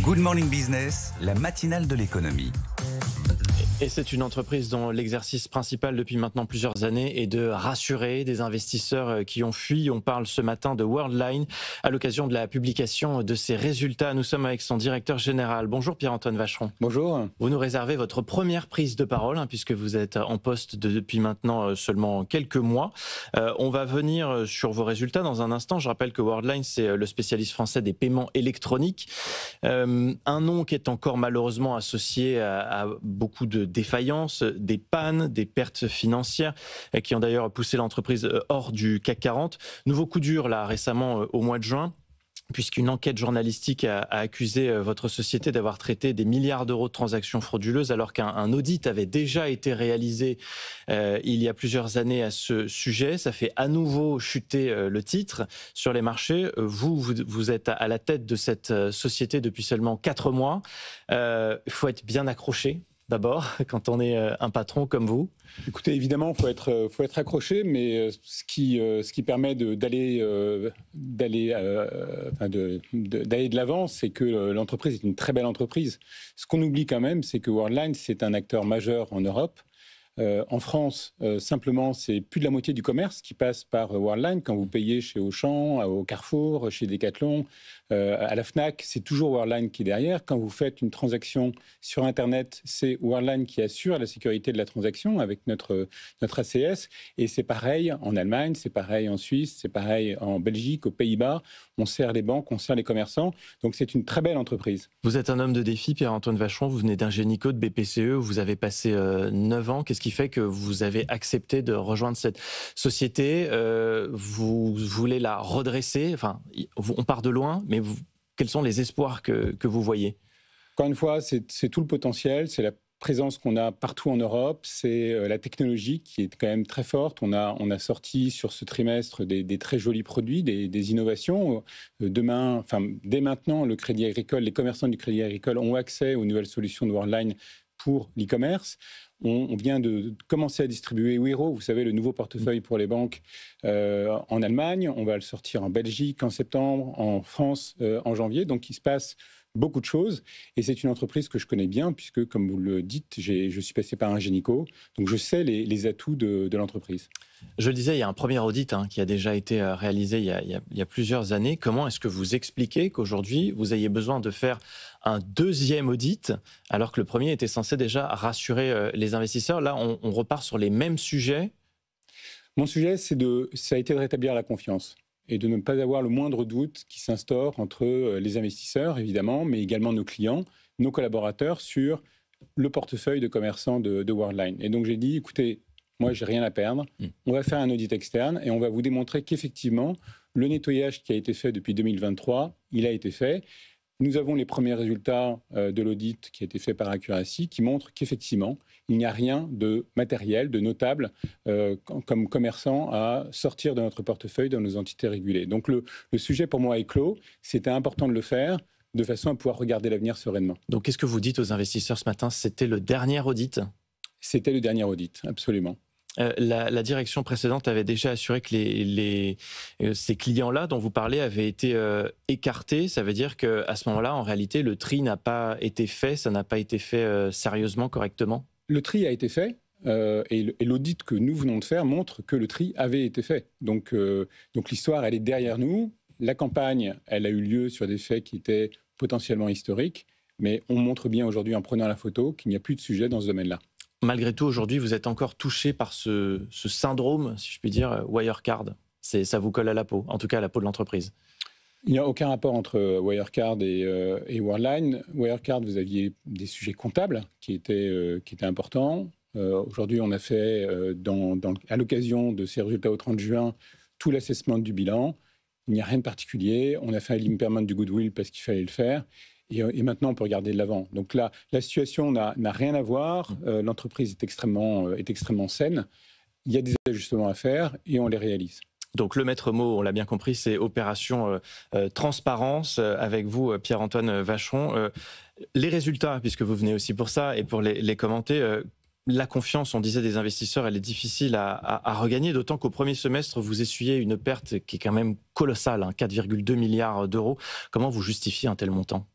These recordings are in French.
Good Morning Business, la matinale de l'économie. Et c'est une entreprise dont l'exercice principal depuis maintenant plusieurs années est de rassurer des investisseurs qui ont fui. On parle ce matin de Worldline à l'occasion de la publication de ses résultats. Nous sommes avec son directeur général. Bonjour Pierre-Antoine Vacheron. Bonjour. Vous nous réservez votre première prise de parole puisque vous êtes en poste depuis maintenant seulement quelques mois. On va venir sur vos résultats dans un instant. Je rappelle que Worldline, c'est le spécialiste français des paiements électroniques. Un nom qui est encore malheureusement associé à beaucoup de défaillances, des pannes, des pertes financières qui ont d'ailleurs poussé l'entreprise hors du CAC 40. Nouveau coup dur là récemment au mois de juin, puisqu'une enquête journalistique a accusé votre société d'avoir traité des milliards d'euros de transactions frauduleuses, alors qu'un audit avait déjà été réalisé il y a plusieurs années à ce sujet. Ça fait à nouveau chuter le titre sur les marchés. Vous êtes à la tête de cette société depuis seulement 4 mois. Il faut être bien accroché. D'abord, quand on est un patron comme vous? Écoutez, évidemment, faut être accroché, mais ce qui permet d'aller de l'avant, c'est que l'entreprise est une très belle entreprise. Ce qu'on oublie quand même, c'est que Worldline, c'est un acteur majeur en Europe. En France, simplement, c'est plus de la moitié du commerce qui passe par Worldline. Quand vous payez chez Auchan, au Carrefour, chez Decathlon, à la Fnac, c'est toujours Worldline qui est derrière. Quand vous faites une transaction sur Internet, c'est Worldline qui assure la sécurité de la transaction avec notre ACS. Et c'est pareil en Allemagne, c'est pareil en Suisse, c'est pareil en Belgique, aux Pays-Bas. On sert les banques, on sert les commerçants. Donc c'est une très belle entreprise. Vous êtes un homme de défi, Pierre-Antoine Vacheron. Vous venez d'Ingenico, de BPCE. Vous avez passé 9 ans. Qu'est-ce qui fait que vous avez accepté de rejoindre cette société? Vous voulez la redresser? Enfin, on part de loin, mais quels sont les espoirs que vous voyez? Encore une fois, c'est tout le potentiel, c'est la présence qu'on a partout en Europe, c'est la technologie qui est quand même très forte. On a sorti sur ce trimestre des très jolis produits, des innovations. Dès maintenant, le Crédit Agricole, les commerçants du Crédit Agricole ont accès aux nouvelles solutions de Worldline pour l'e-commerce. On vient de commencer à distribuer Wero, vous savez, le nouveau portefeuille pour les banques en Allemagne. On va le sortir en Belgique en septembre, en France en janvier. Donc, il se passe beaucoup de choses. Et c'est une entreprise que je connais bien, puisque, comme vous le dites, je suis passé par Ingenico. Donc, je sais les atouts de l'entreprise. Je le disais, il y a un premier audit qui a déjà été réalisé il y a plusieurs années. Comment est-ce que vous expliquez qu'aujourd'hui, vous ayez besoin de faire un deuxième audit, alors que le premier était censé déjà rassurer les investisseurs? Là, on repart sur les mêmes sujets. Mon sujet, ça a été de rétablir la confiance et de ne pas avoir le moindre doute qui s'instaure entre les investisseurs, évidemment, mais également nos clients, nos collaborateurs, sur le portefeuille de commerçants de Worldline. Et donc, j'ai dit, écoutez, moi, j'ai rien à perdre. On va faire un audit externe et on va vous démontrer qu'effectivement, le nettoyage qui a été fait depuis 2023, il a été fait. Nous avons les premiers résultats de l'audit qui a été fait par Accuracy qui montrent qu'effectivement, il n'y a rien de matériel, de notable comme commerçant à sortir de notre portefeuille dans nos entités régulées. Donc le sujet pour moi est clos. C'était important de le faire de façon à pouvoir regarder l'avenir sereinement. Donc qu'est-ce que vous dites aux investisseurs ce matin? C'était le dernier audit? C'était le dernier audit, absolument. La direction précédente avait déjà assuré que ces clients-là dont vous parlez avaient été écartés. Ça veut dire qu'à ce moment-là, en réalité, le tri n'a pas été fait, ça n'a pas été fait sérieusement, correctement? Le tri a été fait. Et l'audit que nous venons de faire montre que le tri avait été fait. Donc l'histoire, elle est derrière nous. La campagne, elle a eu lieu sur des faits qui étaient potentiellement historiques. Mais on montre bien aujourd'hui, en prenant la photo, qu'il n'y a plus de sujet dans ce domaine-là. Malgré tout, aujourd'hui, vous êtes encore touché par ce syndrome, si je puis dire, Wirecard. Ça vous colle à la peau, en tout cas à la peau de l'entreprise. Il n'y a aucun rapport entre Wirecard et Worldline. Wirecard, vous aviez des sujets comptables qui étaient importants. Aujourd'hui, on a fait, à l'occasion de ces résultats au 30 juin, tout l'assessment du bilan. Il n'y a rien de particulier. On a fait l'impairment du goodwill parce qu'il fallait le faire. Et maintenant, on peut regarder de l'avant. Donc là, la situation n'a rien à voir. L'entreprise est extrêmement saine. Il y a des ajustements à faire et on les réalise. Donc le maître mot, on l'a bien compris, c'est opération transparence avec vous, Pierre-Antoine Vacheron. Les résultats, puisque vous venez aussi pour ça et pour les commenter, la confiance, on disait, des investisseurs, elle est difficile à regagner, d'autant qu'au premier semestre, vous essuyez une perte qui est quand même colossale, 4,2 milliards d'euros. Comment vous justifiez un tel montant ?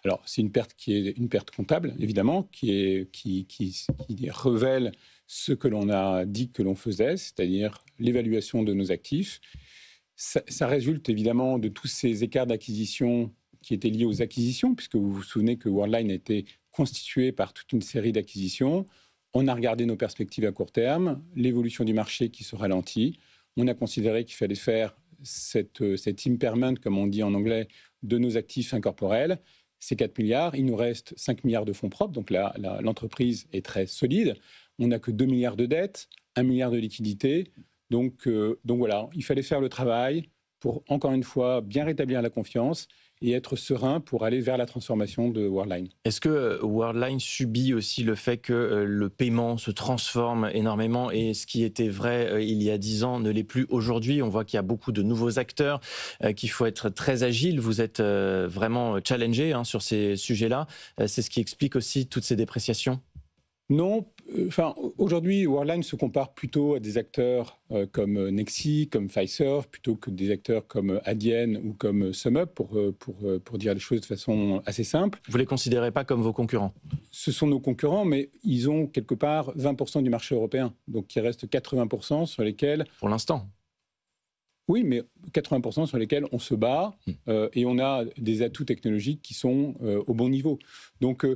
Alors, c'est une perte qui est une perte comptable, évidemment, qui révèle ce que l'on a dit que l'on faisait, c'est-à-dire l'évaluation de nos actifs. Ça résulte évidemment de tous ces écarts d'acquisition qui étaient liés aux acquisitions, puisque vous vous souvenez que Worldline a été constitué par toute une série d'acquisitions. On a regardé nos perspectives à court terme, l'évolution du marché qui se ralentit. On a considéré qu'il fallait faire cet impairment, comme on dit en anglais, de nos actifs incorporels. C'est 4 milliards. Il nous reste 5 milliards de fonds propres. Donc là, l'entreprise est très solide. On n'a que 2 milliards de dettes, 1 milliard de liquidités. Donc voilà, il fallait faire le travail pour, encore une fois, bien rétablir la confiance et être serein pour aller vers la transformation de Worldline. Est-ce que Worldline subit aussi le fait que le paiement se transforme énormément et ce qui était vrai il y a 10 ans ne l'est plus aujourd'hui? On voit qu'il y a beaucoup de nouveaux acteurs, qu'il faut être très agile. Vous êtes vraiment challengé sur ces sujets-là. C'est ce qui explique aussi toutes ces dépréciations? Non, aujourd'hui, Worldline se compare plutôt à des acteurs comme Nexi, comme Fiserv, plutôt que des acteurs comme Adyen ou comme SumUp, pour dire les choses de façon assez simple. Vous ne les considérez pas comme vos concurrents? Ce sont nos concurrents, mais ils ont quelque part 20% du marché européen. Donc il reste 80% sur lesquels... Pour l'instant. Oui, mais 80% sur lesquels on se bat et on a des atouts technologiques qui sont au bon niveau. Donc,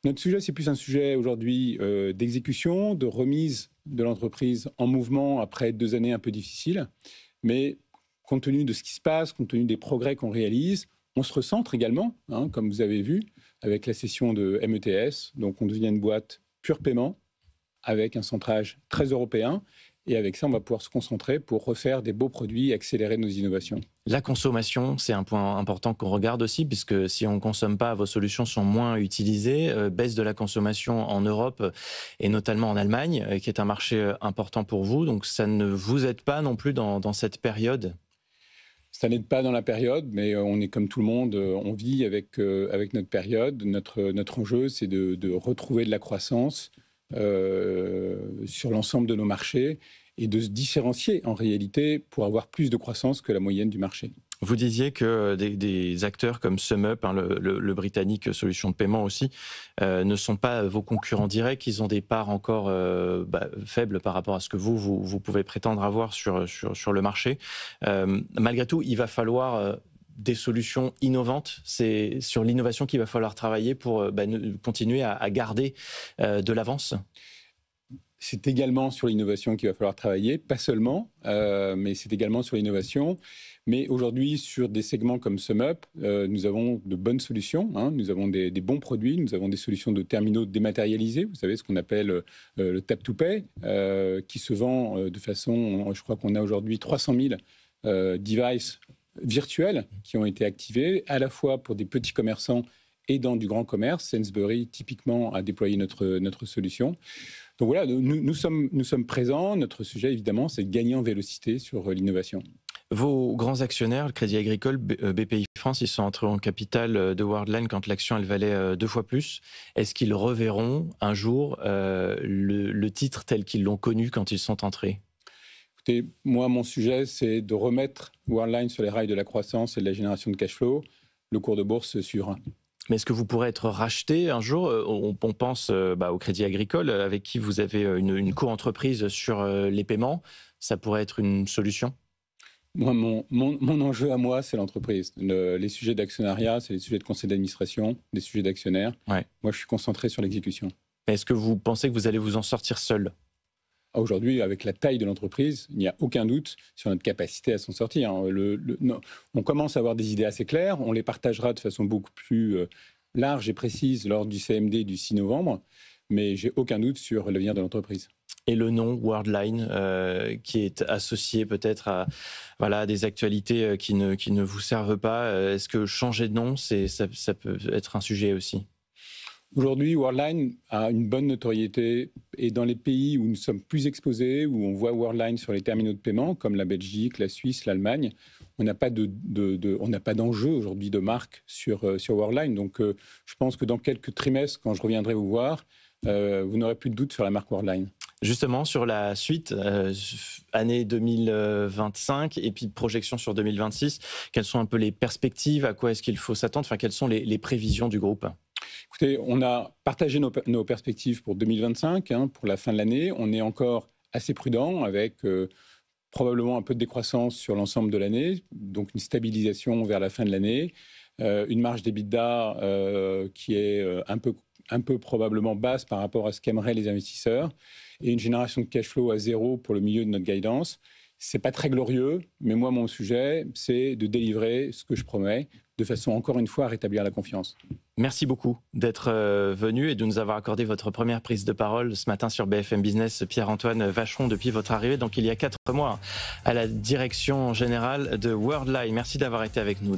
notre sujet, c'est plus un sujet aujourd'hui d'exécution, de remise de l'entreprise en mouvement après 2 années un peu difficiles. Mais compte tenu de ce qui se passe, compte tenu des progrès qu'on réalise, on se recentre également, comme vous avez vu, avec la cession de METS. Donc, on devient une boîte pure paiement avec un centrage très européen. Et avec ça, on va pouvoir se concentrer pour refaire des beaux produits et accélérer nos innovations. La consommation, c'est un point important qu'on regarde aussi, puisque si on ne consomme pas, vos solutions sont moins utilisées. Baisse de la consommation en Europe et notamment en Allemagne, qui est un marché important pour vous. Donc ça ne vous aide pas non plus dans cette période? Ça n'aide pas dans la période, mais on est comme tout le monde, on vit avec notre période. Notre enjeu, c'est de retrouver de la croissance sur l'ensemble de nos marchés et de se différencier en réalité pour avoir plus de croissance que la moyenne du marché. Vous disiez que des acteurs comme SumUp, le britannique solution de paiement aussi, ne sont pas vos concurrents directs, ils ont des parts encore faibles par rapport à ce que vous pouvez prétendre avoir sur le marché. Malgré tout, il va falloir... des solutions innovantes, c'est sur l'innovation qu'il va falloir travailler pour continuer à garder de l'avance? C'est également sur l'innovation qu'il va falloir travailler, pas seulement, mais c'est également sur l'innovation. Mais aujourd'hui, sur des segments comme SumUp, nous avons de bonnes solutions, nous avons des bons produits, nous avons des solutions de terminaux dématérialisés, vous savez, ce qu'on appelle le tap-to-pay, qui se vend de façon, je crois qu'on a aujourd'hui 300 000 devices virtuels qui ont été activés, à la fois pour des petits commerçants et dans du grand commerce. Sainsbury, typiquement, a déployé notre solution. Donc voilà, nous sommes présents. Notre sujet, évidemment, c'est de gagner en vélocité sur l'innovation. Vos grands actionnaires, le Crédit Agricole, BPI France, ils sont entrés en capital de Worldline quand l'action elle valait 2 fois plus. Est-ce qu'ils reverront un jour le titre tel qu'ils l'ont connu quand ils sont entrés? Écoutez, moi, mon sujet, c'est de remettre Worldline sur les rails de la croissance et de la génération de cash flow. Le cours de bourse suivra. Mais est-ce que vous pourrez être racheté un jour? On pense au Crédit Agricole, avec qui vous avez une co-entreprise sur les paiements. Ça pourrait être une solution? Moi, mon enjeu à moi, c'est l'entreprise. Les sujets d'actionnariat, c'est les sujets de conseil d'administration, des sujets d'actionnaires. Ouais. Moi, je suis concentré sur l'exécution. Est-ce que vous pensez que vous allez vous en sortir seul? Aujourd'hui, avec la taille de l'entreprise, il n'y a aucun doute sur notre capacité à s'en sortir. On commence à avoir des idées assez claires. On les partagera de façon beaucoup plus large et précise lors du CMD du 6 novembre. Mais j'ai aucun doute sur l'avenir de l'entreprise. Et le nom Worldline, qui est associé peut-être à des actualités qui ne vous servent pas. Est-ce que changer de nom, ça peut être un sujet aussi? Aujourd'hui, Worldline a une bonne notoriété et dans les pays où nous sommes plus exposés, où on voit Worldline sur les terminaux de paiement, comme la Belgique, la Suisse, l'Allemagne, on n'a pas d'enjeu aujourd'hui de marque sur Worldline. Donc, je pense que dans quelques trimestres, quand je reviendrai vous voir, vous n'aurez plus de doute sur la marque Worldline. Justement, sur la suite, année 2025 et puis projection sur 2026, quelles sont un peu les perspectives? À quoi est-ce qu'il faut s'attendre? Enfin, quelles sont les prévisions du groupe? Écoutez, on a partagé nos perspectives pour 2025, pour la fin de l'année. On est encore assez prudent avec probablement un peu de décroissance sur l'ensemble de l'année, donc une stabilisation vers la fin de l'année, une marge d'EBITDA qui est un peu probablement basse par rapport à ce qu'aimeraient les investisseurs, et une génération de cash flow à zéro pour le milieu de notre guidance. C'est pas très glorieux, mais moi, mon sujet, c'est de délivrer ce que je promets, de façon, encore une fois, à rétablir la confiance. Merci beaucoup d'être venu et de nous avoir accordé votre première prise de parole ce matin sur BFM Business, Pierre-Antoine Vacheron, depuis votre arrivée, donc il y a 4 mois, à la direction générale de Worldline. Merci d'avoir été avec nous.